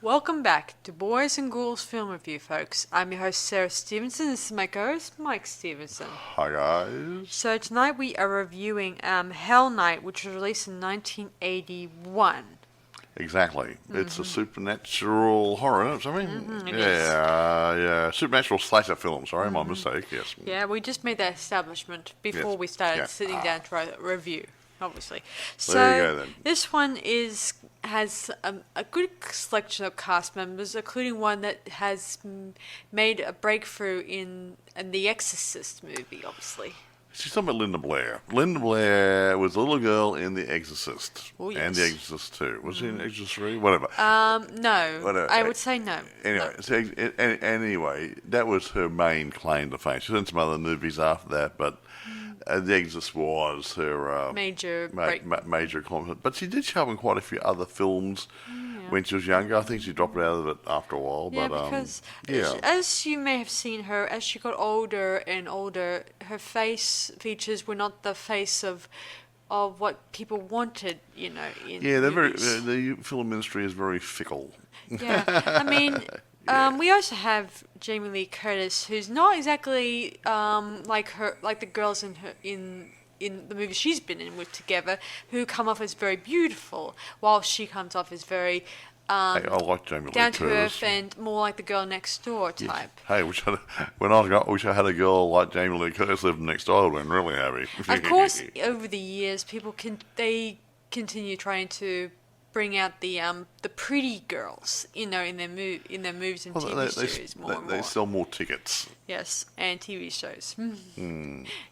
Welcome back to Boys and Ghouls Film Review, folks. I'm your host, Sarah Stephenson. This is my co-host, Mike Stephenson. Hi, guys. So tonight we are reviewing Hell Night, which was released in 1981. Exactly. It's a supernatural horror, isn't it? It is. Yeah. Supernatural slasher film. Sorry, my mistake. Yes. Yeah, we just made that establishment before we started Yeah. sitting down to write a review, obviously. So There you go, then. this one has a good selection of cast members, including one that has made a breakthrough in the Exorcist movie, obviously. She's talking about Linda Blair. Linda Blair was a little girl in The Exorcist. Oh, yes. And The Exorcist 2. Was she in Exorcist 3? Whatever. No. Whatever. I would say no. Anyway, No. so, anyway, that was her main claim to fame. She was in some other movies after that, but The Exorcist was her Major major accomplishment. But she did show up in quite a few other films when she was younger. I think she dropped out of it after a while. Yeah, but, because yeah. as you may have seen her, as she got older and older, her face features were not the face of what people wanted, in They're very. movies. The film industry is very fickle. Yeah, I mean, we also have Jamie Lee Curtis, who's not exactly like the girls in the movies she's been in with together, who come off as very beautiful, while she comes off as very Hey, I like Jamie Lee down to Curtis. earth and more like the girl next door type. Hey, wish I had a girl like Jamie Lee Curtis living next door. I'd been really happy. Of course, over the years, people continue trying to bring out the pretty girls, in their movies and TV series more and more. They sell more tickets. Yes, and TV shows.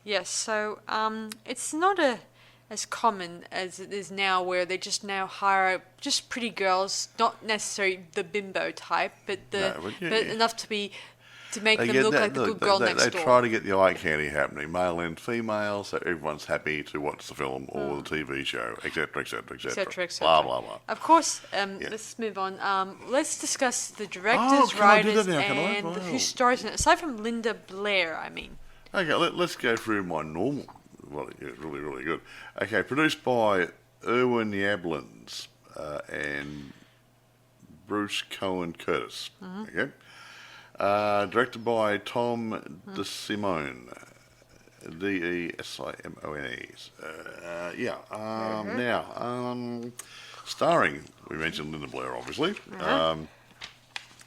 Yes, so it's not as common as it is now, where they just now hire just pretty girls, not necessarily the bimbo type, but enough to make them look like the good girl next door. They try to get the eye candy happening, male and female, so everyone's happy to watch the film or the TV show, etc., etc., etc. Blah, blah, blah. Of course, let's move on. Let's discuss the directors, can I do writers, that now? Can I? and Wow. who stars in it. Aside from Linda Blair, I mean. Okay, let's go through my normal. Well, yeah, really, really good. Okay, produced by Irwin Yablans and Bruce Cohen Curtis. Okay. Directed by Tom DeSimone, Desimones. Now, starring, we mentioned Linda Blair, obviously.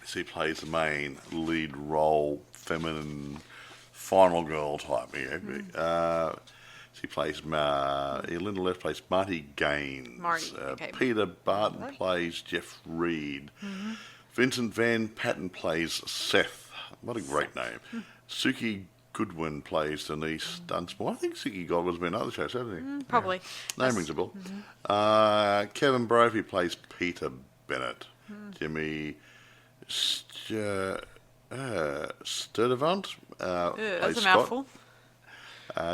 She plays the main lead role, feminine, final girl type. She plays Linda Blair plays Marty Gaines. Okay. Peter Barton plays Jeff Reed. Vincent Van Patten plays Seth. What a great name. Suki Goodwin plays Denise Dunsmore. I think Suki Goodwin's been in other shows, hasn't he? Probably. Name rings a bell. Kevin Brophy plays Peter Bennett. Jimmy Sturdivant That's plays a Scott. mouthful.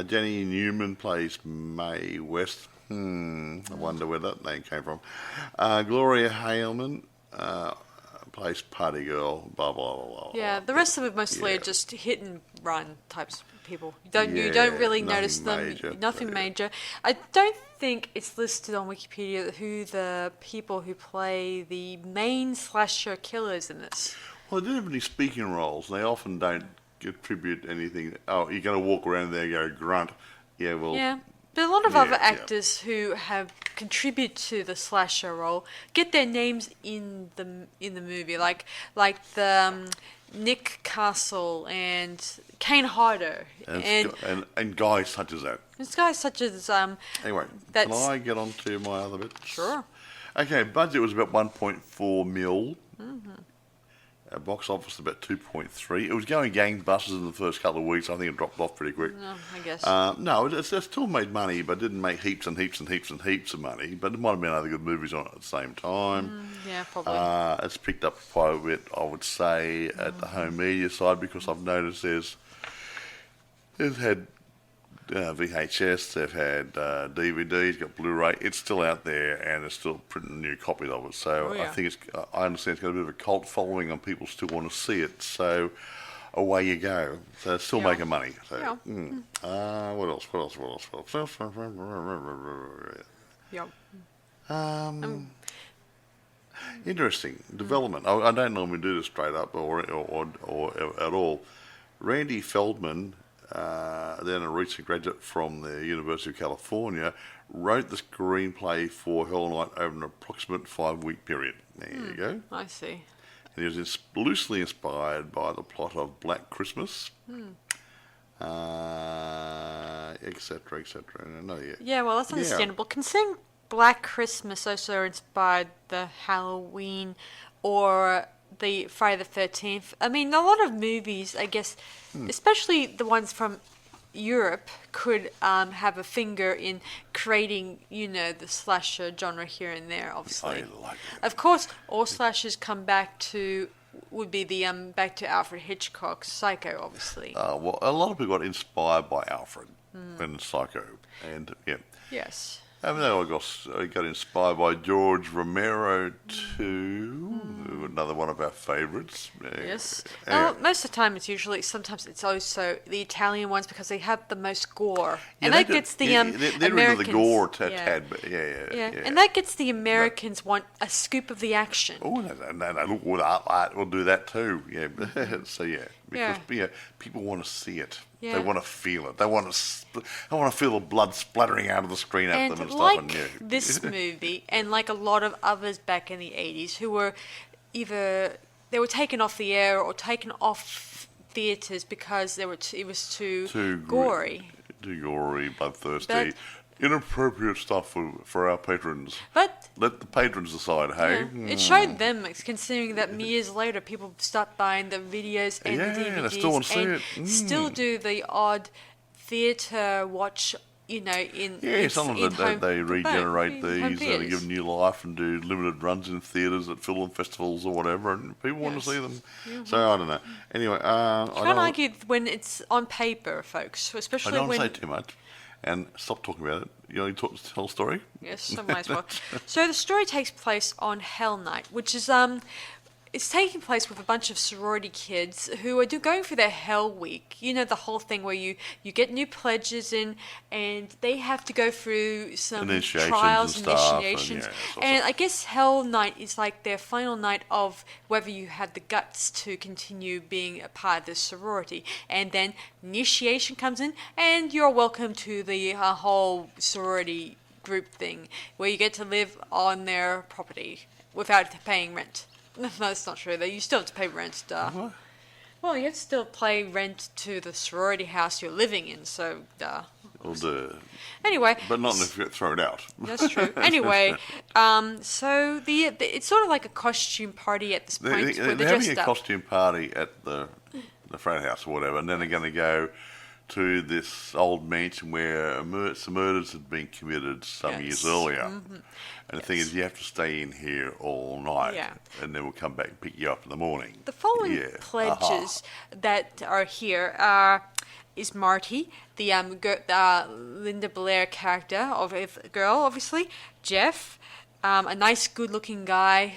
Jenny Newman plays Mae West. I wonder where that name came from. Gloria Haleman plays Party Girl. Blah blah blah blah. Yeah, the rest of it mostly are just hit and run types of people. You don't really notice them. Nothing major. I don't think it's listed on Wikipedia who the people who play the main slasher killers in this. Well, they don't have any speaking roles. They often don't contribute anything. Oh, you're going to walk around there and go grunt. Yeah, well. Yeah. But a lot of other actors who have contributed to the slasher role get their names in the movie, like the Nick Castle and Kane Hodder and guys such as that. There's guys such as Anyway, can I get on to my other bits? Sure. Okay, budget was about 1.4 mil. Box office about 2.3. It was going gangbusters in the first couple of weeks. I think it dropped off pretty quick. No, I guess. No, it still made money, but didn't make heaps and heaps and heaps and heaps of money. But there might have been other good movies on it at the same time. Yeah, probably. It's picked up quite a bit, I would say, at the home media side, because I've noticed they've had VHS, they've had DVDs, got Blu-ray. It's still out there, and they're still printing new copies of it. So I think I understand it's got a bit of a cult following, and people still want to see it. So away you go. So it's still making money. So what else? Interesting development. I don't normally do this straight up or at all. Randy Feldman, then a recent graduate from the University of California, wrote the screenplay for Hell Night over an approximate 5-week period. There you go. I see. And he was loosely inspired by the plot of Black Christmas, etc., etc. No, yeah. Yeah, well, that's understandable. Considering Black Christmas also inspired the Halloween or the Friday the 13th. I mean, a lot of movies, I guess, especially the ones from Europe, could have a finger in creating, the slasher genre here and there, obviously. I like it. Of course, all slashers would be the back to Alfred Hitchcock's Psycho, obviously. Well, a lot of people got inspired by Alfred and Psycho, and yeah. Yes. I mean, I got inspired by George Romero too, another one of our favourites. Yes. Anyway. Most of the time, sometimes it's also the Italian ones because they have the most gore, Yeah, and that gets the they're Americans. into the gore tad, but yeah. And that gets the Americans want a scoop of the action. Oh no! Look, well, art will do that too. Yeah. So yeah, because people want to see it. Yeah. They want to feel it. They want to feel the blood splattering out of the screen at them and stuff. Like And yeah. this movie, and like a lot of others back in the 80s, who were either they were taken off the air or taken off theaters because it was too gory. Too gory, bloodthirsty, inappropriate stuff for our patrons. But let the patrons decide, hey? it showed them, considering that years later people start buying the videos and the DVDs they still want to see it. Still do the odd theatre watch, in sometimes they regenerate these and theaters. give them new life and do limited runs in theatres at film festivals or whatever, and people want to see them. So I don't know. Anyway, can't argue when it's on paper, folks, especially I don't when. want to say too much. And stop talking about it. You know, tell a story? Yes, I might as well. So the story takes place on Hell Night, which is it's taking place with a bunch of sorority kids who are going for their Hell Week. You know, the whole thing where you get new pledges in, and they have to go through some trials and initiations. And I guess Hell Night is like their final night of whether you had the guts to continue being a part of this sorority. And then initiation comes in, and you're welcome to the whole sorority group thing, where you get to live on their property without paying rent. No, that's not true. You still have to pay rent. What? Well, you have to still pay rent to the sorority house you're living in, so Anyway. But not if you get thrown out. That's true. Anyway, so it's sort of like a costume party at this point. They're having a costume party at the frat house or whatever, and then they're going to go to this old mansion where some murders had been committed some years earlier. Mm-hmm. And the thing is, you have to stay in here all night, and then we'll come back and pick you up in the morning. The following pledges that are here is Marty, the Linda Blair character of a girl, obviously, Jeff, a nice, good-looking guy,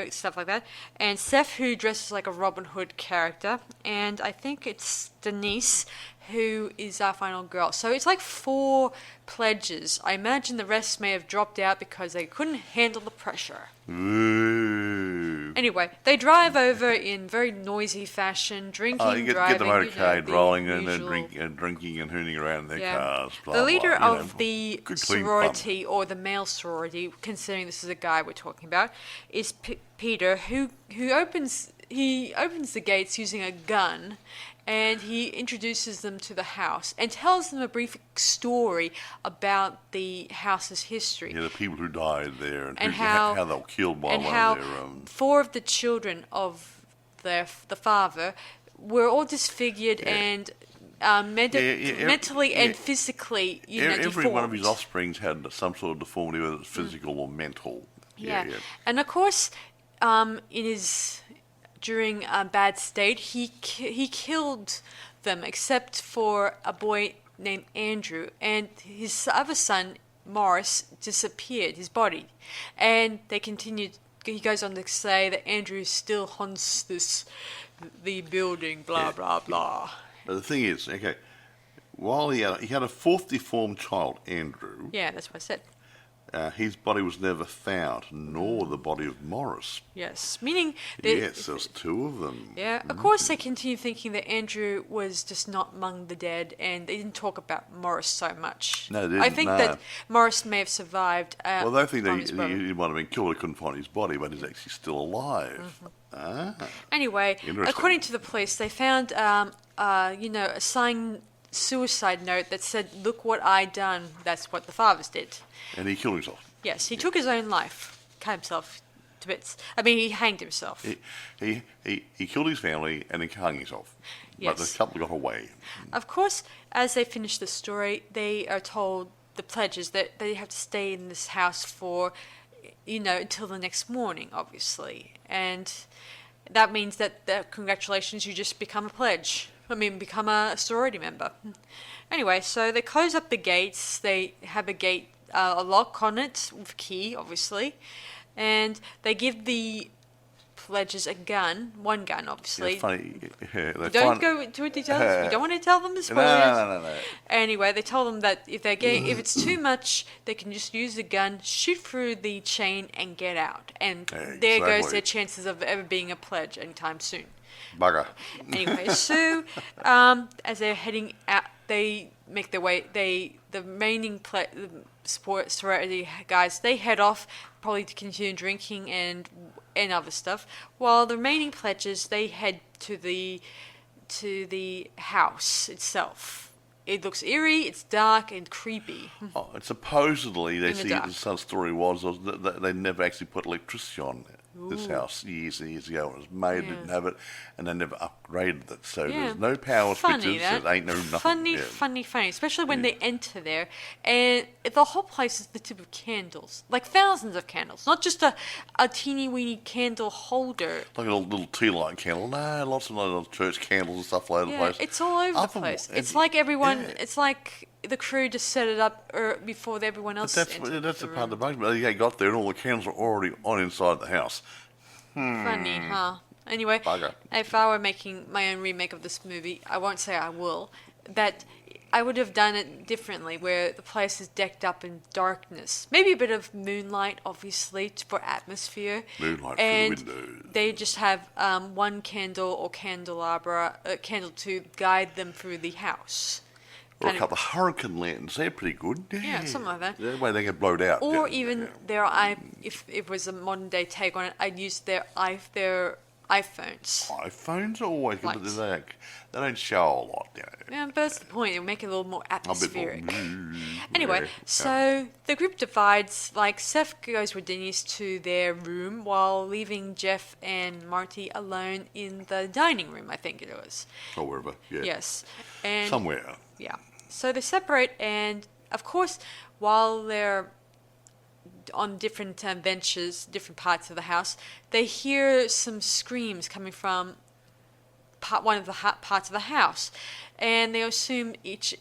stuff like that, and Seth, who dresses like a Robin Hood character, and I think it's Denise, who is our final girl. So it's like 4 pledges. I imagine the rest may have dropped out because they couldn't handle the pressure. Ooh. Anyway, they drive over in very noisy fashion, drinking, driving. Get the motorcade rolling and drinking and hooning around in their cars. Blah, the leader blah, of the sorority, or the male sorority, considering this is a guy we're talking about, is Peter, who opens the gates using a gun. And he introduces them to the house and tells them a brief story about the house's history. Yeah, the people who died there and how they were killed by one of their... 4 of the children of the father were all disfigured and mentally and physically, every deformed. one of his offsprings had some sort of deformity, whether it's physical or mental. Yeah. And of course, in his... during a bad state, he killed them, except for a boy named Andrew, and his other son, Morris, disappeared, his body. And they continued, he goes on to say that Andrew still haunts the building, blah, blah, blah. But the thing is, while he had a 4th deformed child, Andrew. Yeah, that's what I said. his body was never found, nor the body of Morris. Yes, meaning... Yes, there's two of them. Yeah, of course they continue thinking that Andrew was just not among the dead, and they didn't talk about Morris so much. No, they I didn't, think no. that Morris may have survived. Well, they think from his he brother. might have been killed. They couldn't find his body, but he's actually still alive. Anyway, Interesting. according to the police, they found, a signed suicide note that said, "Look what I done." That's what the fathers did. And he killed himself. Yes, he took his own life, cut himself to bits. I mean, he hanged himself. He killed his family and then hung himself. But Yes. the couple got away. Of course, as they finish the story, they are told, the pledges, that they have to stay in this house for, until the next morning, obviously. And that means that congratulations, you just become a pledge. Become a sorority member. Anyway, so they close up the gates. They have a gate, a lock on it with key, obviously. And they give the pledges a gun, one gun, obviously. It's funny. You don't go into details. You don't want to tell them the spoilers. No. Anyway, they told them that if it's too much, they can just use the gun, shoot through the chain, and get out. And there goes Exactly. their chances of ever being a pledge anytime soon. Bugger. Anyway, so as they're heading out, they make their way. The remaining sport sorority guys, they head off probably to continue drinking and other stuff, while the remaining pledges, they head to the house itself. It looks eerie, it's dark and creepy. Oh, and supposedly, In the dark. some story was that they never actually put electricity on this house years and years ago. It was made, didn't have it, and they never upgraded it. So there's no power switches, there ain't no nothing. Funny, especially when they enter there. And the whole place is lit with candles, like thousands of candles, not just a teeny weeny candle holder. Like a little tea light candle. No, lots of little church candles and stuff like that. Yeah, it's all over the place. It's like everyone, it's like the crew just set it up before everyone else That's entered the the part room. that bugs me. They got there and all the candles are already on inside the house. Funny, huh? Anyway, Bugger. if I were making my own remake of this movie, I won't say I will, that I would have done it differently, where the place is decked up in darkness. Maybe a bit of moonlight, obviously, for atmosphere. Moonlight and through the windows. they just have one candle or candelabra, candle to guide them through the house. Or a Kind of- couple of hurricane lanterns. They're pretty good. Yeah, something like that. That way they get blowed out. Or Yeah, even if it was a modern day take on it, I'd use their iPhones. iPhones are always good, but Lights. they don't show a lot. Yeah, but that's the point. It'll make it a little more A bit more. atmospheric. Anyway, Yeah. so the group divides. Like, Seth goes with Denise to their room while leaving Jeff and Marty alone in the dining room, I think it was. Or wherever. Yeah. Yes. And Somewhere. yeah. So they separate, and of course, while they're on different benches, different parts of the house, they hear some screams coming from one of the parts of the house, and they assume each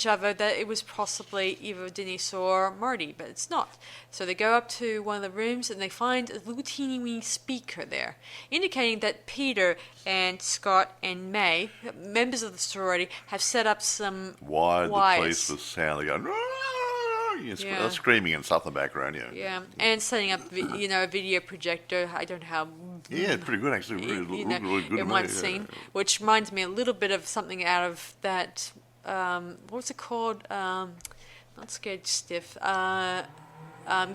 other that it was possibly either Denise or Marty, but it's not. So they go up to one of the rooms and they find a little teeny weeny speaker there, indicating that Peter and Scott and May, members of the sorority, have set up some Why the wires. police was sound? They're going, Yeah. screaming and stuff in the background. Yeah. Yeah, and setting up, a video projector. I don't know how. Yeah, it's pretty good actually. Really, really good. in one scene, which reminds me a little bit of something out of that. What's it called? Not Scared Stiff.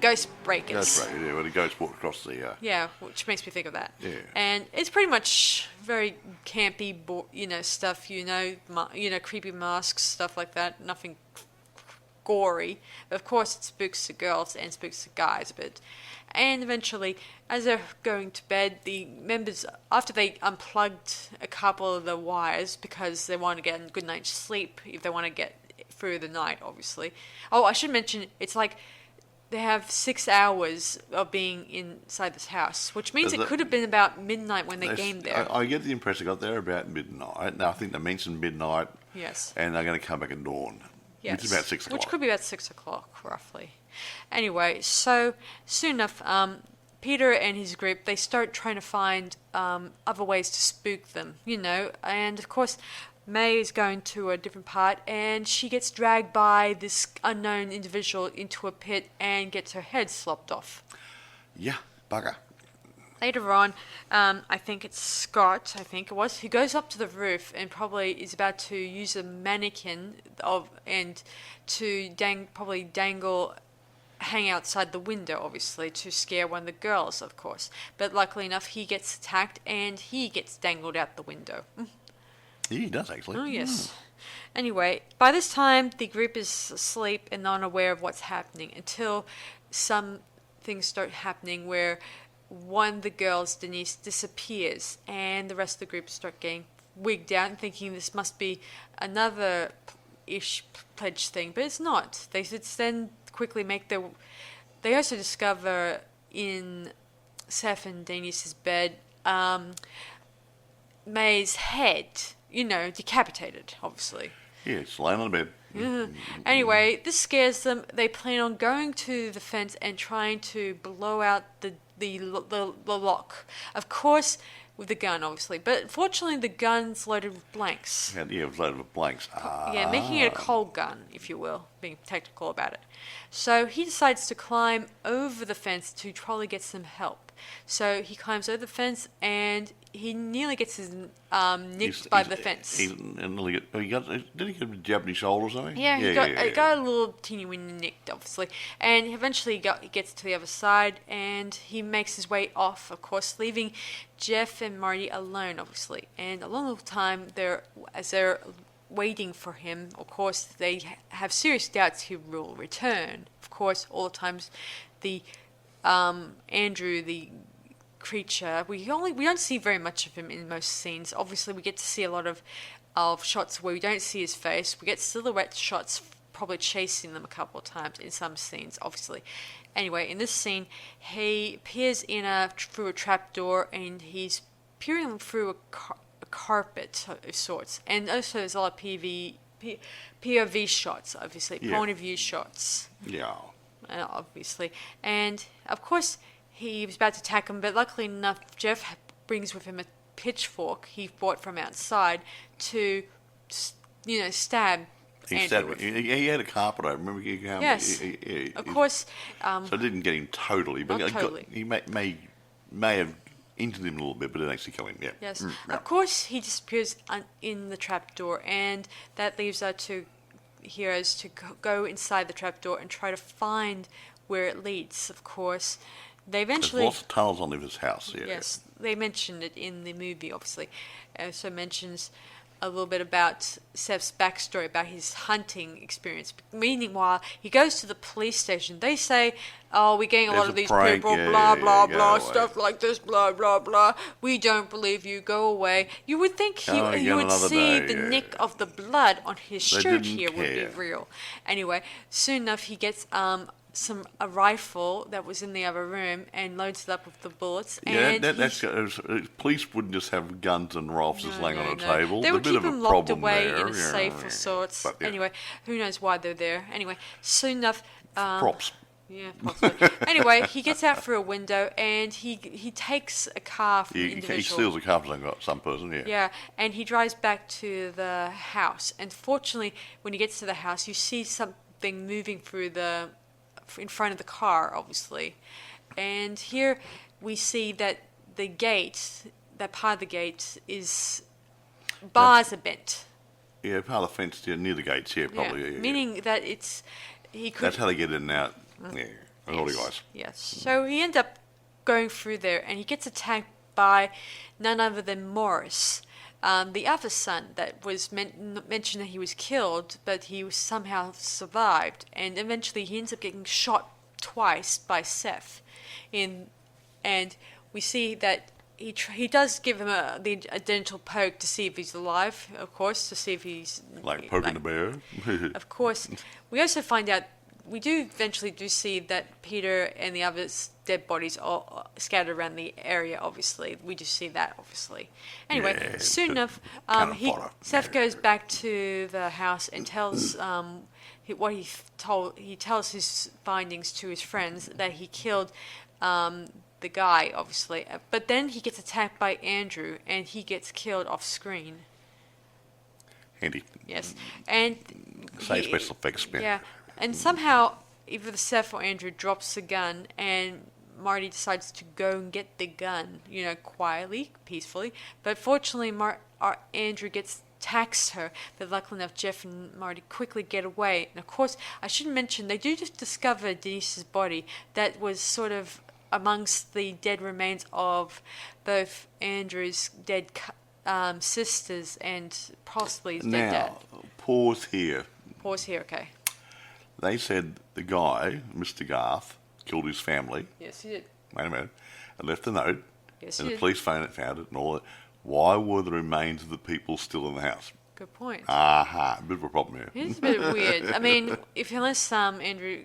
Ghost Breakers. That's right. Yeah, when the ghost walked across the. Yeah, which makes me think of that. Yeah. And it's pretty much very campy, stuff. Creepy masks, stuff like that. Nothing gory. But of course, it spooks the girls and spooks the guys a bit. And eventually, as they're going to bed, the members, after they unplugged a couple of the wires because they want to get a good night's sleep, if they want to get through the night, obviously. Oh, I should mention, it's like they have 6 hours of being inside this house, which means it could have been about midnight when they came there. I get the impression they got there about midnight. Now I think they mentioned midnight. Yes. And they're going to come back at dawn. Yes. Which is about 6 o'clock. Which could be about 6 o'clock, roughly. Anyway, so soon enough, Peter and his group, they start trying to find other ways to spook them, and of course, May is going to a different part, and she gets dragged by this unknown individual into a pit and gets her head slopped off. Yeah, bugger. Later on, I think it's Scott, he goes up to the roof and probably is about to use a mannequin to hang outside the window, obviously, to scare one of the girls, of course. But luckily enough, he gets attacked and he gets dangled out the window. Yeah, he does, actually. Oh, yes. Anyway, by this time, the group is asleep and unaware of what's happening until some things start happening where one of the girls, Denise, disappears, and the rest of the group start getting wigged out and thinking this must be another pledge thing, but it's not. They then quickly they also discover in Seth and Denise's bed May's head, decapitated, obviously. Yeah, it's laying on the bed. Anyway, this scares them. They plan on going to the fence and trying to blow out the lock. Of course, with the gun, obviously. But fortunately, the gun's loaded with blanks. Yeah, it was loaded with blanks. Yeah, making it a cold gun, if you will, being technical about it. So he decides to climb over the fence to try to get some help. So he climbs over the fence and he nearly gets his nicked by the fence. Did he get a jab in his shoulder or something? Yeah, he got a little teeny weeny nicked, obviously. And eventually he gets to the other side and he makes his way off, of course, leaving Jeff and Marty alone, obviously. And along the time, as they're waiting for him, of course, they have serious doubts he will return. Of course, all the times the Andrew, the creature, we don't see very much of him in most scenes. Obviously, we get to see a lot of shots where we don't see his face. We get silhouette shots, probably chasing them a couple of times in some scenes, obviously. Anyway, in this scene, he peers through a trapdoor, and he's peering through a carpet of sorts. And also, there's a lot of POV shots, obviously, point of view shots. Yeah. Obviously. And, of course, he was about to attack him, but luckily enough, Jeff brings with him a pitchfork he bought from outside to, stab Andrew. He had a carpenter, remember? Yes. Of course. So it didn't get him totally, but not totally. He may have injured him a little bit, but it didn't actually kill him, yeah. Yes. Of course, he disappears in the trapdoor, and that leaves our two heroes to go inside the trapdoor and try to find where it leads, of course. They eventually... There's lots of tunnels on his house, yeah. Yes, they mentioned it in the movie, obviously. It also mentions a little bit about Seth's backstory, about his hunting experience. Meanwhile, he goes to the police station. They say, we're getting a lot of these prank, people, blah, blah, blah, stuff like this, blah, blah, blah. We don't believe you, go away. You would think you would see the nick of the blood on his shirt here would be real. Anyway, soon enough, he gets a rifle that was in the other room and loads it up with the bullets. Yeah, police wouldn't just have guns and rifles laying on a table. They would keep them locked away there. in a safe of sorts. But, anyway, who knows why they're there. Anyway, soon enough... props. Yeah, possibly. Anyway, he gets out through a window and he takes a car from an individual. He steals a car from some person, yeah. Yeah, and he drives back to the house. And fortunately, when he gets to the house, you see something moving in front of the car, obviously. And here we see that that part of the gate bars are bent. Yeah, part of the fence near the gates, probably. Yeah. Meaning that that's how they get in and out. Yeah, naughty guys. Yes. So he ends up going through there, and he gets attacked by none other than Morris, the other son that was mentioned that he was killed, but he somehow survived, and eventually he ends up getting shot twice by Seth. And we see that he does give him a dental poke to see if he's alive, of course, to see if he's... Like poking the bear? Of course. We also find out, we eventually see that Peter and the others' dead bodies are scattered around the area, obviously. We just see that, obviously. Anyway, soon enough, Seth goes back to the house and tells he tells his findings to his friends, that he killed the guy, obviously. But then he gets attacked by Andrew, and he gets killed off screen. Handy. Yes, and Say special effects. yeah, and somehow either Seth or Andrew drops the gun, and Marty decides to go and get the gun, quietly, peacefully. But fortunately, Andrew attacks her. But luckily enough, Jeff and Marty quickly get away. And of course, I should mention they do just discover Denise's body that was sort of amongst the dead remains of both Andrew's dead sisters and possibly his dead dad. Now, pause here. Pause here, okay. They said the guy, Mr. Garth, killed his family. Yes, he did. Wait a minute. And left a note. Yes, and he the did. police found it and all that. Why were the remains of the people still in the house? Good point. Aha, a bit of a problem here. It is a bit weird. I mean, unless Andrew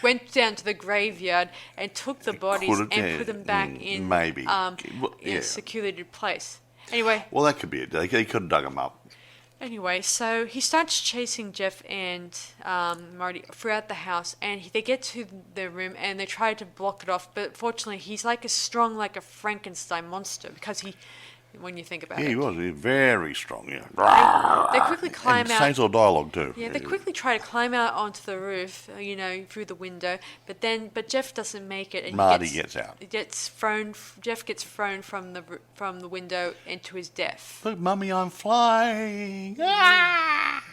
went down to the graveyard and took the bodies and put them back in maybe. in a secluded place. Anyway. Well, that could be it. He could have dug them up. Anyway, so he starts chasing Jeff and Marty throughout the house, and they get to the room and they try to block it off, but fortunately he's strong like a Frankenstein monster, because when you think about it. Yeah, he was. He was very strong, yeah. They quickly climb out. Same sort of dialogue too. Yeah, they quickly try to climb out onto the roof, through the window, but Jeff doesn't make it. And Marty gets out. Jeff gets thrown from the window into his death. Look, Mummy, I'm flying. Ah!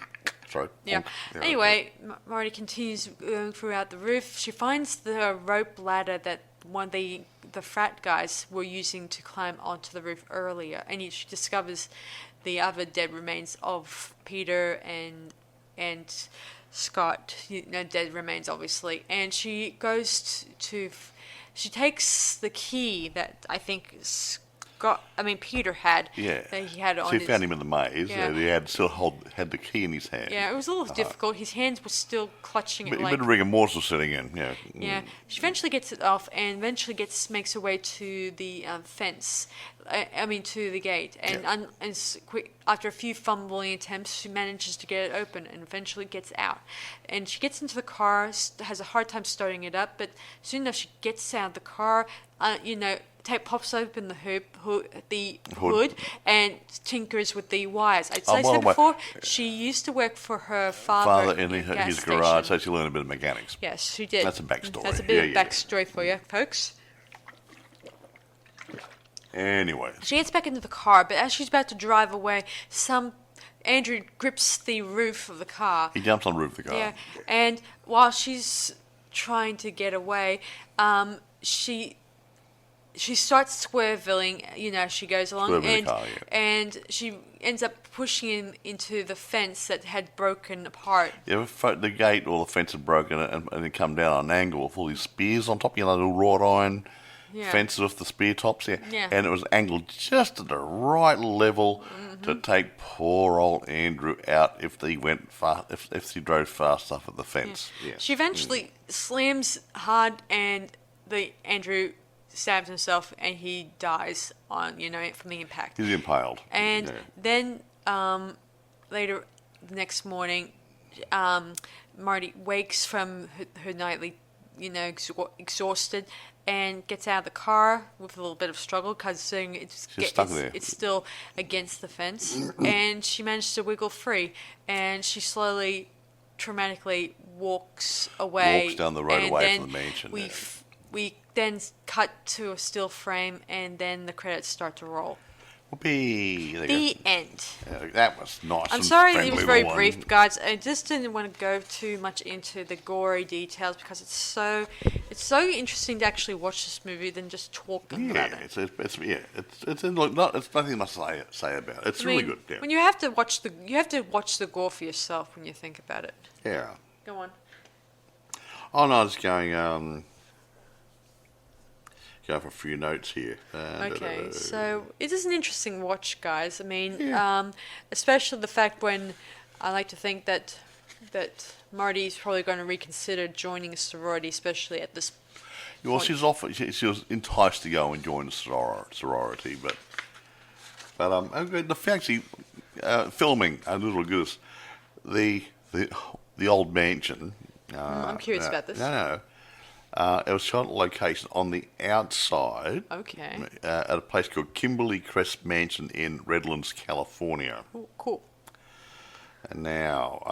Sorry. Yeah. Anyway, Marty continues going throughout the roof. She finds the rope ladder that one of the frat guys were using to climb onto the roof earlier, and she discovers the other dead remains of Peter and Scott, dead remains obviously, and she goes she takes the key that I think Peter had. Yeah. That he had on. So he found him in the maze. Yeah. He had the key in his hand. Yeah, it was a little difficult. His hands were still clutching it. A bit of rigor mortis setting in. Yeah. Yeah. She eventually gets it off, and eventually makes her way to the fence. To the gate, and after a few fumbling attempts, she manages to get it open and eventually gets out. And she gets into the car, has a hard time starting it up, but soon enough she gets out of the car. Pops open the hood and tinkers with the wires. As I said before, she used to work for her father in his station. garage, so she learned a bit of mechanics. Yes, she did. That's a backstory. That's a bit of backstory for you, folks. Anyway. She gets back into the car, but as she's about to drive away, Andrew grips the roof of the car. He jumps on the roof of the car. Yeah, and while she's trying to get away, she starts swerving, she goes along, and she ends up pushing him into the fence that had broken apart. Yeah, the gate or the fence had broken and it come down on an angle with all these spears on top, little wrought iron fences with the spear tops. Yeah. And it was angled just at the right level to take poor old Andrew out if he went if he drove fast enough at the fence. Yeah. Yes. She eventually slams hard, and Andrew stabs himself, and he dies from the impact. He's impaled. And then later the next morning, Marty wakes from her nightly, exhausted, and gets out of the car with a little bit of struggle, considering it's still against the fence, and she managed to wiggle free, and she slowly, traumatically walks away. Walks down the road away from the mansion. We then cut to a still frame, and then the credits start to roll. The end. That was nice. I'm sorry it was very brief, guys. I just didn't want to go too much into the gory details because it's so interesting to actually watch this movie than just talk about it. It's nothing much to say about it. It's really good. Yeah. When you have to watch the gore for yourself when you think about it. Yeah. Go on. Oh no, I was going for a few notes here. Okay, so it is an interesting watch, guys. I mean, especially the fact when I like to think that Marty's probably going to reconsider joining a sorority, especially at this point. Well, she was enticed to go and join the sorority, but the fact filming a little goose, the old mansion. I'm curious about this. No. It was shot at a location on the outside. Okay. At a place called Kimberly Crest Mansion in Redlands, California. Ooh, cool. And now,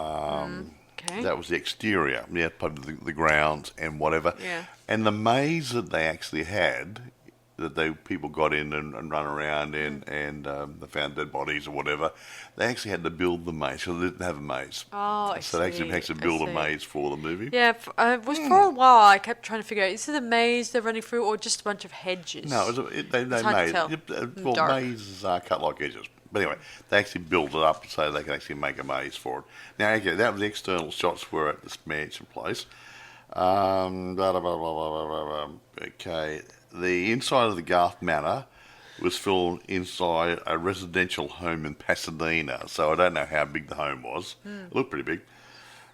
Okay. that was the exterior, probably the grounds and whatever. Yeah. And the maze that they actually had, that people got in and run around in, and they found dead bodies or whatever, they actually had to build the maze, so they didn't have a maze. Oh, I So they see. actually had to build a maze for the movie. Yeah, for a while I kept trying to figure out, is it a maze they're running through or just a bunch of hedges? No, they hard to tell. Well, Dark. mazes are cut like edges. But anyway, they actually built it up so they can actually make a maze for it. Now, okay, that was the external shots were at this mansion place. Okay, the inside of the Garth Manor was filmed inside a residential home in Pasadena, so I don't know how big the home was. It looked pretty big.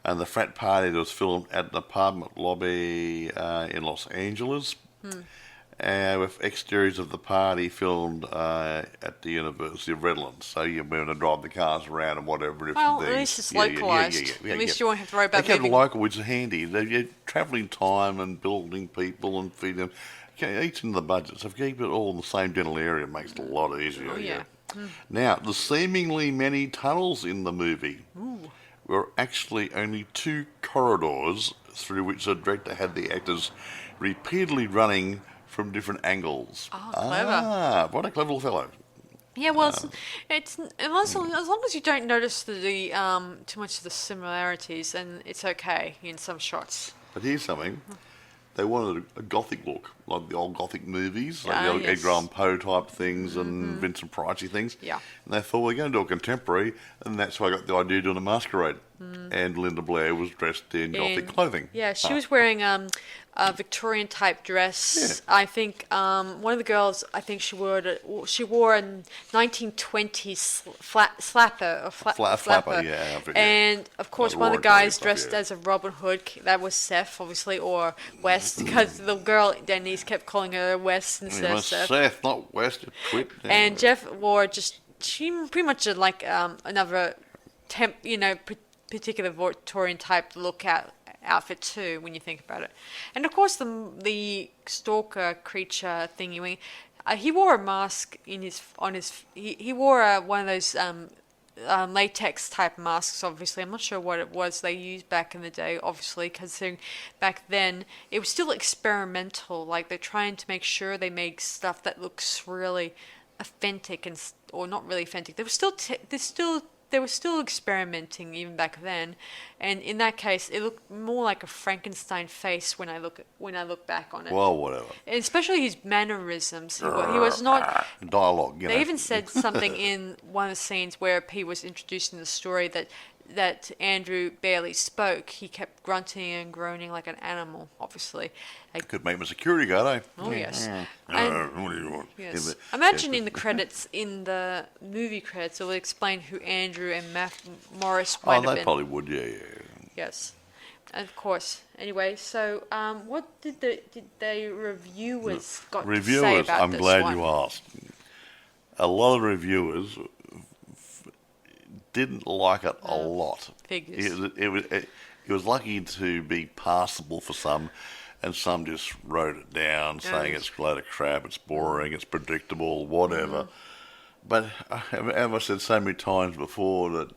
And the frat party that was filmed at an apartment lobby in Los Angeles. With exteriors of the party filmed at the University of Redlands. So you're going to drive the cars around and whatever different Well, things. at least it's localised. At least you won't have to worry about they kept moving. local, which is handy. They're travelling time and building people and feeding them. Okay, each in the budget. So if you keep it all in the same general area, it makes it a lot easier. Oh, yeah. Now, the seemingly many tunnels in the movie were actually only 2 corridors through which the director had the actors repeatedly running from different angles. Oh, clever. What a clever little fellow. Yeah, well, it's as long as you don't notice the too much of the similarities, then it's okay in some shots. But here's something. They wanted a gothic look, like the old gothic movies, like Ah, the old yes. Edgar Allan Poe type things and Vincent Pricey things. Yeah. And they thought, we're going to do a contemporary, and that's why I got the idea of doing a masquerade. And Linda Blair was dressed in gothic clothing. Yeah, she was wearing a Victorian type dress. Yeah. I think one of the girls, I think she wore a 1920s flapper or Flapper, yeah. I forget. And of course, Like one of the Roaring guys stuff, dressed yeah. as a Robin Hood. That was Seth, obviously, or West, because the girl Denise kept calling her West instead of Seth. Seth, not West, you twit. And Jeff wore she pretty much did like another particular Victorian type outfit too, when you think about it. And of course the stalker creature thingy, he wore a mask he wore one of those latex type masks. Obviously, I'm not sure what it was they used back in the day, obviously, because back then it was still experimental. Like, they're trying to make sure they make stuff that looks really authentic or not really authentic. They were still experimenting even back then, and in that case, it looked more like a Frankenstein face when I look back on it. Well, whatever. And especially his mannerisms. He was not. Dialogue, They even said something in one of the scenes where he was introducing the story that Andrew barely spoke. He kept grunting and groaning like an animal, obviously. Could make him a security guard, eh? Oh, yes. What do you want? Yes. Imagine in the credits, in the movie credits, it will explain who Andrew and Morris might have they been. probably would, yeah. Yes. And of course. Anyway, so what did the reviewers got to say about I'm this glad one? you asked. A lot of reviewers didn't like it a lot. Figures. It was lucky to be passable for some, and some just wrote it down, saying it's a load of crap, it's boring, it's predictable, whatever. But as I said so many times before, that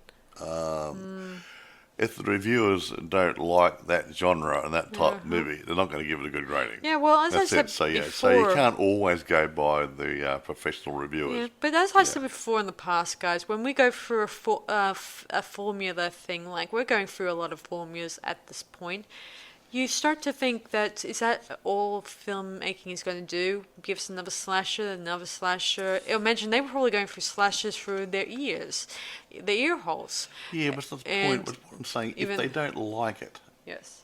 if the reviewers don't like that genre and that type of movie, they're not going to give it a good rating. Yeah, well, as That's I said it. So before, so you can't always go by the professional reviewers. Yeah, but as I said before in the past, guys, when we go through a formula thing, like we're going through a lot of formulas at this point, you start to think that, is that all filmmaking is going to do? Give us another slasher. It'll mention they were probably going through slashers through their ears, their ear holes. Yeah, but that's the point. What I'm saying, if they don't like it, Yes.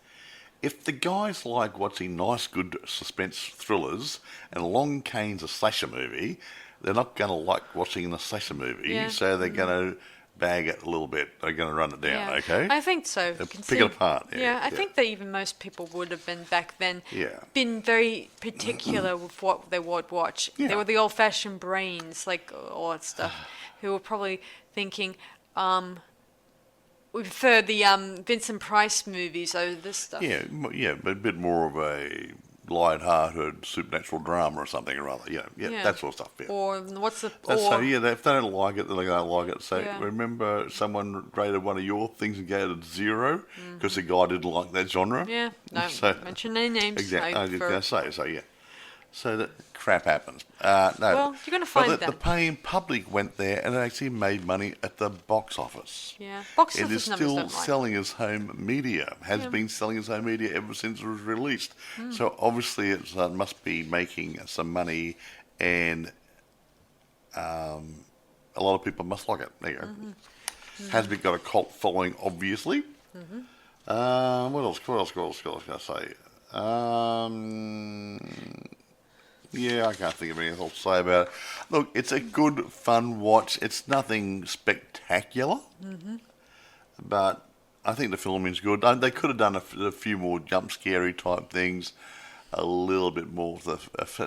if the guys like watching nice, good suspense thrillers and Long Cane's a slasher movie, they're not going to like watching the slasher movie, Yeah. so they're going to bag it a little bit. They're going to run it down, okay? I think so. Pick it apart. Yeah, I think that even most people would have been back then Yeah. been very particular with what they would watch. Yeah. They were the old-fashioned brains, like all that stuff, who were probably thinking, we prefer the Vincent Price movies over this stuff. Yeah, but a bit more of a light-hearted supernatural drama or something or other. That sort of stuff. Yeah. Or what's the... So, if they don't like it, then they don't like it. So, Yeah. remember someone rated one of your things and gave it 0 because the guy didn't like that genre? Yeah, don't mention any names. Exactly. I was for- going to say, so yeah. So that crap happens. No. Well, you're going to find but that. the paying public went there and it actually made money at the box office. Yeah, box It office is numbers still don't lie. selling as home media. Has been selling as home media ever since it was released. So obviously it must be making some money, and a lot of people must like it. There you go. Has got a cult following, obviously. What else can I say? I can't think of anything else to say about it. Look, it's a good, fun watch. It's nothing spectacular, but I think the filming's good. They could have done a few more jump scary type things, a little bit more of the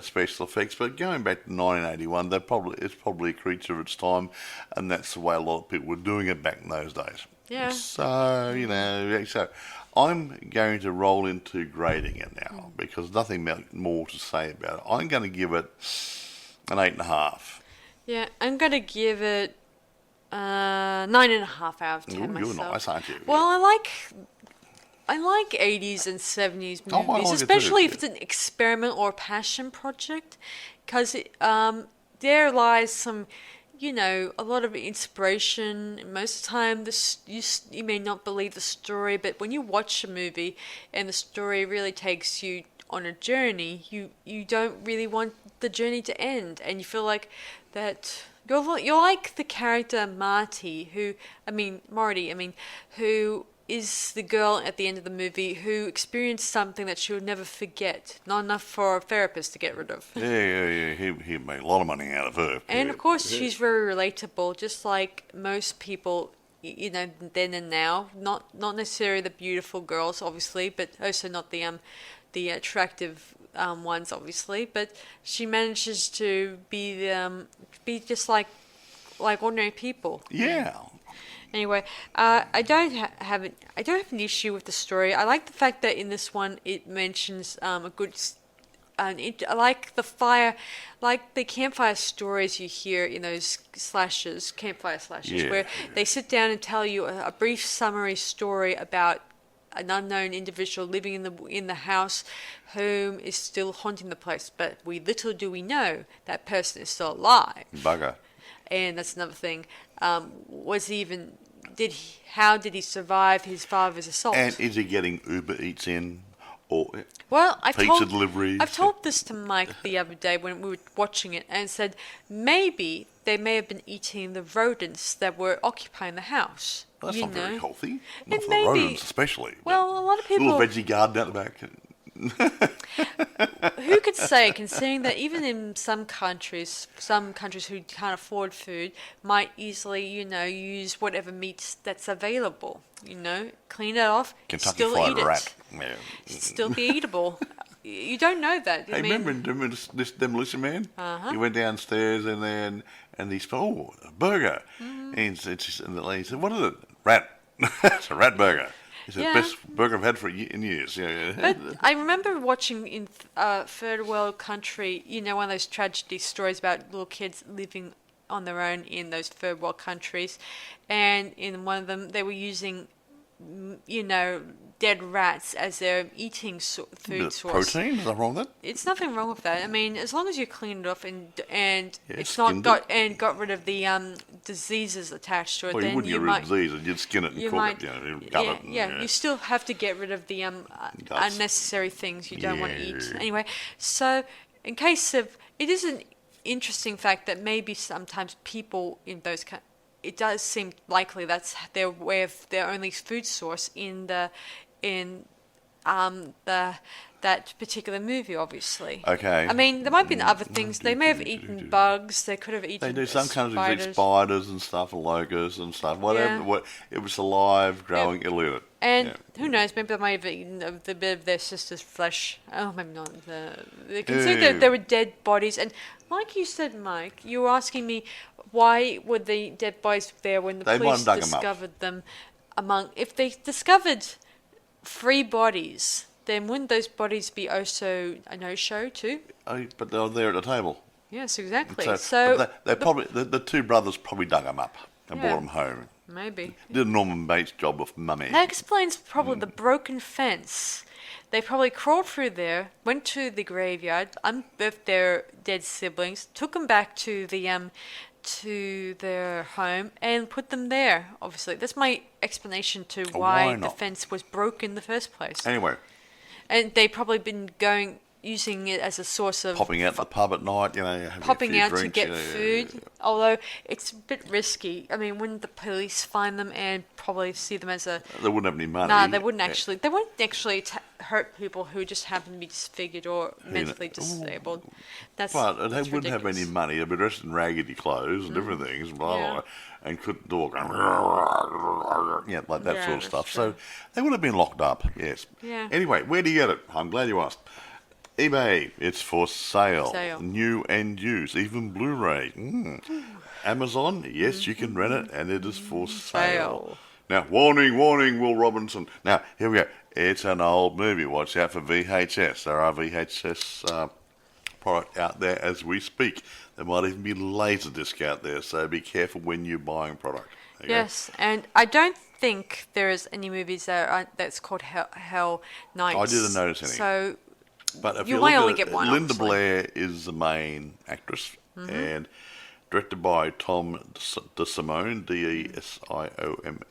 special effects. But going back to 1981, it's probably a creature of its time, and that's the way a lot of people were doing it back in those days. Yeah. So, so I'm going to roll into grading it now because nothing more to say about it. I'm going to give it an 8.5. Yeah, I'm going to give it 9.5 out of 10 Ooh, myself. you're nice, aren't you? Well, I like 80s and 70s Oh, I movies, like it especially too, if it's an experiment or a passion project, because there lies some, a lot of inspiration. Most of the time, you may not believe the story, but when you watch a movie and the story really takes you on a journey, you don't really want the journey to end, and you feel like that you're like the character Marty, who is the girl at the end of the movie who experienced something that she'll never forget. Not enough for a therapist to get rid of. Yeah. He made a lot of money out of her. And of course, she's very relatable, just like most people, then and now. Not necessarily the beautiful girls, obviously, but also not the attractive ones, obviously. But she manages to be just like ordinary people. Yeah. Anyway, I don't have an issue with the story. I like the fact that in this one it mentions a good. I like the campfire stories you hear in those campfire slashes, where they sit down and tell you a brief summary story about an unknown individual living in the house, whom is still haunting the place. But little do we know that person is still alive. Bugger. And that's another thing. How did he survive his father's assault? And is he getting Uber Eats in or pizza deliveries? I've told this to Mike the other day when we were watching it, and said maybe they may have been eating the rodents that were occupying the house. Well, that's not very healthy. And Not for maybe- the rodents especially. Well, a lot of people... Little veggie garden out the back. Who could say, considering that even in some countries who can't afford food might easily, use whatever meats that's available, clean it off, Kentucky still Fried eat Rat. it, Yeah. still be eatable. You don't know that. Hey, remember this Demolition Man? He went downstairs and he said, "Oh, a burger." And the lady said, "What is it?" "Rat." It's a rat burger. He said, Yeah. "Best burger I've had in years." Yeah. But I remember watching in third world country, one of those tragedy stories about little kids living on their own in those third world countries, and in one of them they were using, dead rats as their eating food source. Protein? Is that wrong with that? It's nothing wrong with that. I mean, as long as you clean it off and it's skinned not got rid of the diseases attached to it, Well, you then wouldn't you get rid might. of disease, and you'd skin it and cook it, gut it. You still have to get rid of the Guts. unnecessary things you don't want to eat. Yeah. Anyway, so in case of, it is an interesting fact that maybe sometimes people in those it does seem likely that's their way of their only food source in that particular movie, obviously. Okay. I mean, there might be other things. They may have eaten bugs. They could have eaten They do. Some countries spiders. eat spiders and stuff, and locusts and stuff. Whatever. Yeah. What it was alive, growing, it'll eat it. And who knows? Maybe they might have eaten a bit of their sister's flesh. Oh, maybe not. They consider that there were dead bodies. And like you said, Mike, you were asking me why were the dead bodies there when the They police dug 'em up. discovered them. If they discovered 3 bodies, then wouldn't those bodies be also a no-show too? But they were there at the table. Yes, exactly. But they probably the two brothers probably dug them up and brought them home. Maybe. Did Norman Bates' job of mummy. That explains probably the broken fence. They probably crawled through there, went to the graveyard, unearthed their dead siblings, took them back to their home, and put them there. Obviously, that's my explanation to why the fence was broken in the first place. Anyway. And they probably been using it as a source of popping out to the pub at night, popping out drinks, to get food. Although it's a bit risky. I mean, wouldn't the police find them and probably see them as a? They wouldn't have any money. No, they wouldn't actually. They wouldn't actually hurt people who just happen to be disfigured or mentally disabled. But they wouldn't have any money. They'd be dressed in raggedy clothes and different things, blah, and couldn't talk, like that sort of stuff. True. So they would have been locked up. Yes. Yeah. Anyway, where do you get it? I'm glad you asked. eBay, it's for sale. New and used, even Blu-ray. Amazon, yes, you can rent it, and it is for sale. Now, warning, Will Robinson. Now, here we go. It's an old movie. Watch out for VHS. There are VHS product out there as we speak. There might even be Laserdisc out there, so be careful when you're buying product. Yes, and I don't think there is any movies that's called Hell Nights. I didn't notice any. So but if you you might look only at get one. Linda obviously. Blair is the main actress, and directed by Tom DeSimone, Desimone.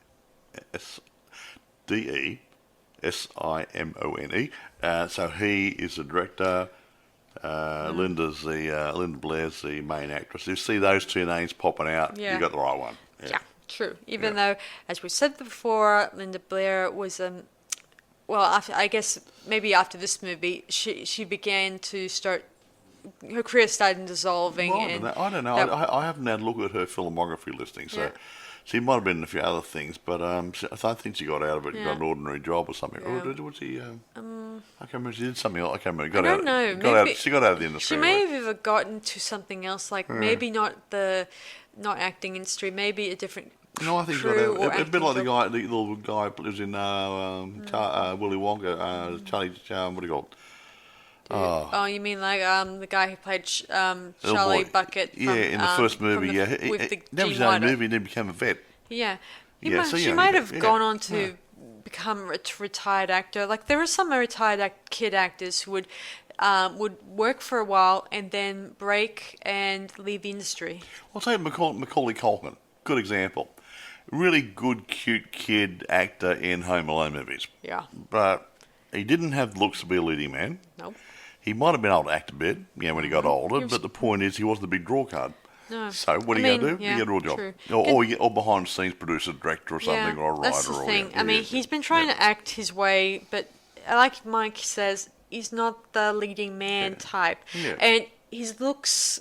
So he is the director. Linda Blair's the main actress. You see those two names popping out, you got the right one. Yeah, true. Even though, as we said before, Linda Blair was I guess maybe after this movie, she began to start. Her career started dissolving. Well, I don't know. I haven't had a look at her filmography listing, so she might have been in a few other things, but I think she got out of it and got an ordinary job or something. Or was she? I can't remember. She did something else. I can't remember. I don't know. She got out of the industry. She may have either gotten to something else, like maybe not acting industry, maybe a different. No, I think she got out. A bit like the little guy who lives in Willy Wonka, Charlie. What do you call it? Oh, you mean like the guy who played Charlie Bucket? From, in the first movie, that was the movie, and then became a vet. Yeah, she might have gone on to become a retired actor. Like there are some retired kid actors who would work for a while and then break and leave the industry. I'll say Macaulay Culkin, good example. Really good, cute kid actor in Home Alone movies. Yeah. But he didn't have the looks to be a leading man. Nope. He might have been able to act a bit, when he got older, but the point is he wasn't a big draw card. No. So what are you going to do? You get a real job. Or behind the scenes producer, director or something, or a writer. That's the thing. I mean, he's been trying to act his way, but like Mike says, he's not the leading man type. Yeah. And his looks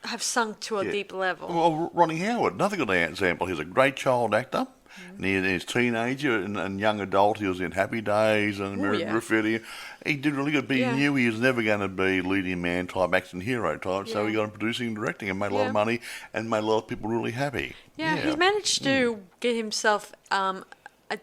have sunk to a deep level. Well, Ronnie Howard, another good example. He's a great child actor. And in his teenager and young adult, he was in Happy Days and American Graffiti. He did really good, but he knew he was never going to be leading man type, action hero type, so he got into producing and directing and made a lot of money and made a lot of people really happy. Yeah, he's managed to get himself a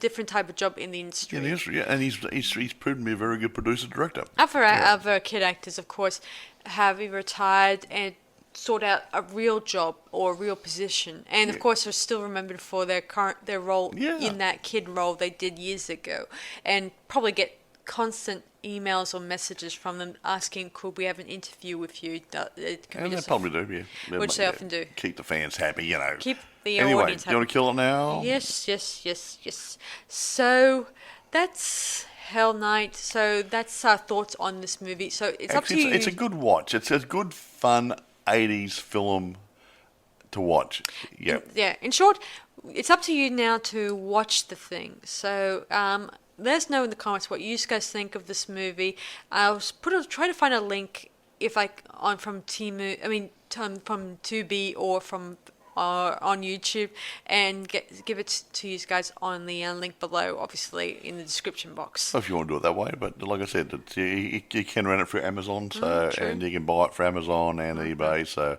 different type of job in the industry. In the industry, and he's proven to be a very good producer-director. Other kid actors, of course, have either retired and sort out a real job or a real position, and of course are still remembered for their role in that kid role they did years ago, and probably get constant emails or messages from them asking, could we have an interview with you? And they probably do, which they often do. Keep the fans happy, Keep the audience happy. Do you want to kill it now? Yes. So that's Hell Night. So that's our thoughts on this movie. So it's up to you. It's a good watch. It's a good, fun 80s film to watch. In short, it's up to you now to watch the thing. So let us know in the comments what you guys think of this movie. I'll try to find a link from Tubi or from on YouTube, and give it to you guys on the link below, obviously in the description box. If you want to do it that way, but like I said, you can rent it through Amazon, and you can buy it for Amazon and eBay. So,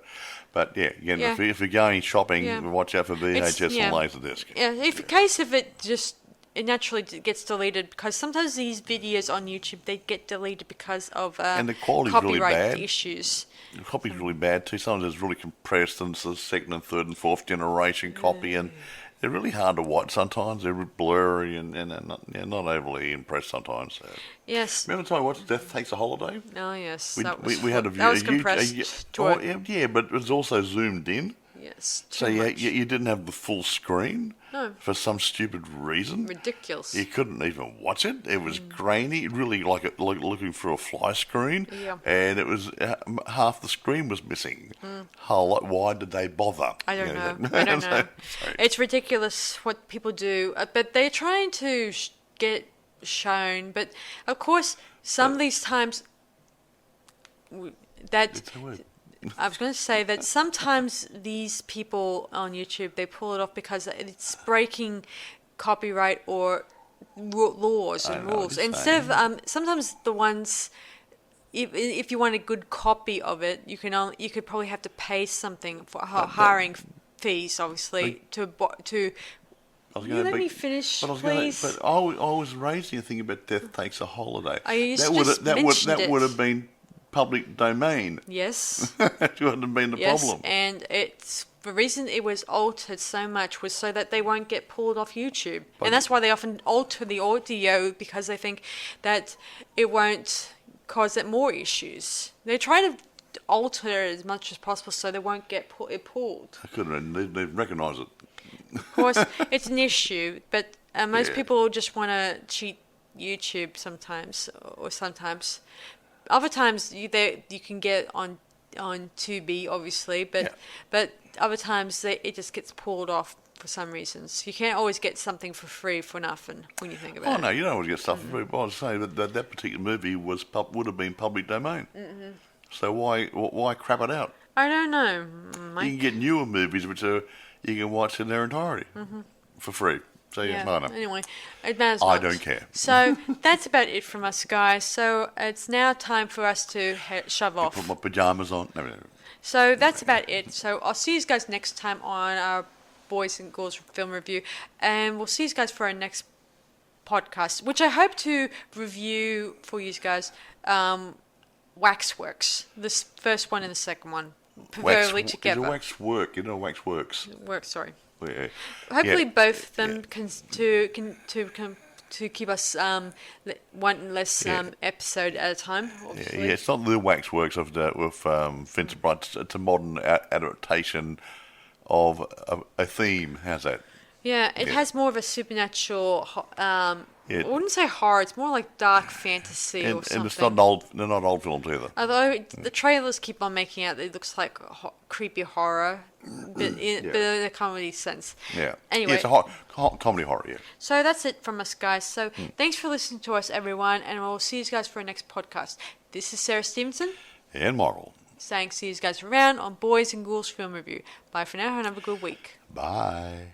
but again, if you're going shopping, watch out for VHS and Laserdisc. Yeah, in case if it just it naturally gets deleted because sometimes these videos on YouTube, they get deleted because of And the quality's really copyright bad. issues. The copy's really bad too. Sometimes it's really compressed and it's the second and third and fourth generation copy, and they're really hard to watch sometimes. They're blurry and not overly impressed sometimes. So. Yes. Remember the time I watched Death Takes a Holiday? Oh, yes. We had a view. That was compressed. Yeah, but it was also zoomed in. Yes. So you didn't have the full screen. No. For some stupid reason. Ridiculous. You couldn't even watch it. It was grainy, really like looking through a fly screen. Yeah. And it was half the screen was missing. Why did they bother? I don't know. I don't know. It's ridiculous what people do. But they're trying to get shown. But, of course, some of these times I was going to say that sometimes these people on YouTube, they pull it off because it's breaking copyright or laws and rules. Instead of sometimes the ones, if you want a good copy of it, you could probably have to pay something for hiring fees, obviously, to. Let me finish, please. But I was raising a thing about Death Takes a Holiday. That would have been public domain. Yes. That wouldn't have been the problem. And the reason it was altered so much was so that they won't get pulled off YouTube. And that's why they often alter the audio, because they think that it won't cause it more issues. They try to alter it as much as possible so they won't get it pulled. I couldn't. They recognise it. Of course, it's an issue, but most people just want to cheat YouTube sometimes, or sometimes. Other times you can get on Tubi, obviously, but other times it just gets pulled off for some reasons. You can't always get something for free for nothing when you think about it. Oh no, you don't always get stuff for free. But I was saying that particular movie would have been public domain. Mm-hmm. So why crap it out? I don't know, Mike. You can get newer movies which you can watch in their entirety for free. So I don't know. Anyway, it matters I not. don't care. So that's about it from us, guys. So it's now time for us to shove off. Put my pajamas on. No. So that's about it. So I'll see you guys next time on our Boys and Ghouls Film Review, and we'll see you guys for our next podcast, which I hope to review for you guys. Waxworks, this first one and the second one, preferably together. Waxwork, Waxworks. Sorry. Yeah. Hopefully, both of them can keep us one less episode at a time. Yeah, it's not the Waxworks with Vincent Bright. It's a modern adaptation of a theme. How's that? Yeah, it has more of a supernatural. I wouldn't say horror. It's more like dark fantasy or something. And it's not old. They're not old films either. Although the trailers keep on making out that it looks like creepy horror, but in a comedy sense. Yeah. Anyway, it's a comedy horror. Yeah. So that's it from us, guys. So thanks for listening to us, everyone, and we'll see you guys for our next podcast. This is Sarah Stephenson And Marvel. saying see you guys around on Boys and Ghouls Film Review. Bye for now and have a good week. Bye.